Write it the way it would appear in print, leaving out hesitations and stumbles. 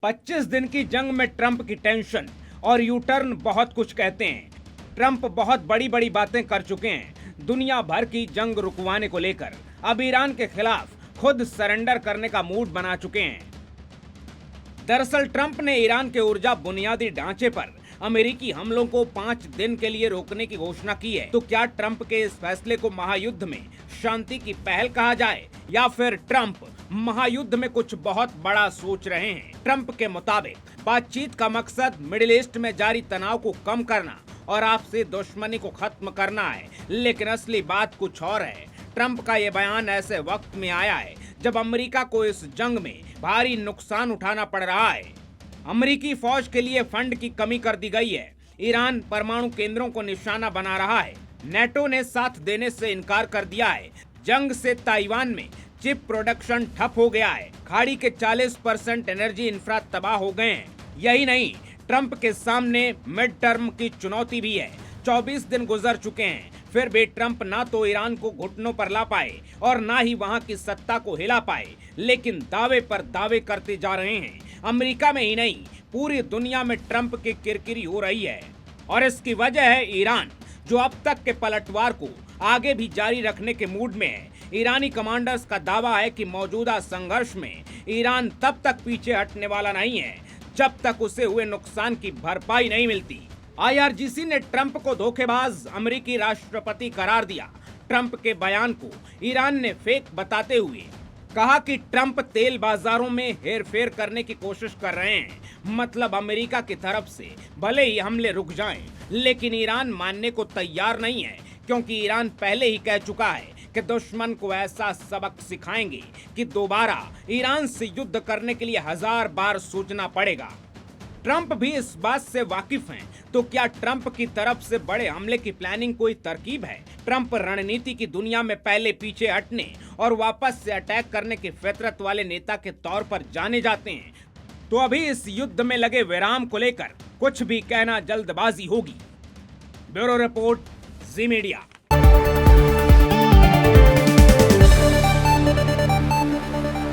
25 दिन की जंग में ट्रंप की टेंशन और यू टर्न बहुत कुछ कहते हैं। ट्रंप बहुत बड़ी बड़ी बातें कर चुके हैं दुनिया भर की जंग रुकवाने को लेकर। अब ईरान के खिलाफ खुद सरेंडर करने का मूड बना चुके हैं। दरअसल ट्रंप ने ईरान के ऊर्जा बुनियादी ढांचे पर अमेरिकी हमलों को 5 दिन के लिए रोकने की घोषणा की है। तो क्या ट्रंप के इस फैसले को महायुद्ध में शांति की पहल कहा जाए या फिर ट्रंप महायुद्ध में कुछ बहुत बड़ा सोच रहे हैं? ट्रंप के मुताबिक बातचीत का मकसद मिडिल ईस्ट में जारी तनाव को कम करना और आपसी दुश्मनी को खत्म करना है, लेकिन असली बात कुछ और है। ट्रंप का ये बयान ऐसे वक्त में आया है जब अमेरिका को इस जंग में भारी नुकसान उठाना पड़ रहा है। अमेरिकी फौज के लिए फंड की कमी कर दी गई है। ईरान परमाणु केंद्रों को निशाना बना रहा है। नेटो ने साथ देने से इनकार कर दिया है। जंग से ताइवान में चिप प्रोडक्शन ठप हो गया है। खाड़ी के 40% एनर्जी इंफ्रा तबाह हो गए हैं। यही नहीं, ट्रंप के सामने मिड टर्म की चुनौती भी है। 24 दिन गुजर चुके हैं, फिर भी ट्रंप ना तो ईरान को घुटनों पर ला पाए और ना ही वहां की सत्ता को हिला पाए, लेकिन दावे पर दावे करते जा रहे हैं। अमेरिका में ही नहीं, पूरी दुनिया में ट्रंप की किरकिरी हो रही है और इसकी वजह है ईरान, जो अब तक के पलटवार को आगे भी जारी रखने के मूड में है। ईरानी कमांडर्स का दावा है कि मौजूदा संघर्ष में ईरान तब तक पीछे हटने वाला नहीं है जब तक उसे हुए नुकसान की भरपाई नहीं मिलती। IRGC ने ट्रंप को धोखेबाज अमेरिकी राष्ट्रपति करार दिया। ट्रंप के बयान को ईरान ने फेक बताते हुए कहा कि ट्रंप तेल बाजारों में हेरफेर करने की कोशिश कर रहे हैं। मतलब अमेरिका की तरफ से भले ही हमले रुक जाएं, लेकिन ईरान मानने को तैयार नहीं है, क्योंकि ईरान पहले ही कह चुका है कि दुश्मन को ऐसा सबक सिखाएंगे कि दोबारा ईरान से युद्ध करने के लिए 1000 बार सोचना पड़ेगा। ट्रंप भी इस बात से वाकिफ हैं। तो क्या ट्रंप की तरफ से बड़े हमले की प्लानिंग कोई तरकीब है? ट्रंप रणनीति की दुनिया में पहले पीछे हटने और वापस से अटैक करने की फितरत वाले नेता के तौर पर जाने जाते हैं। तो अभी इस युद्ध में लगे विराम को लेकर कुछ भी कहना जल्दबाजी होगी। ब्यूरो रिपोर्ट, जी मीडिया।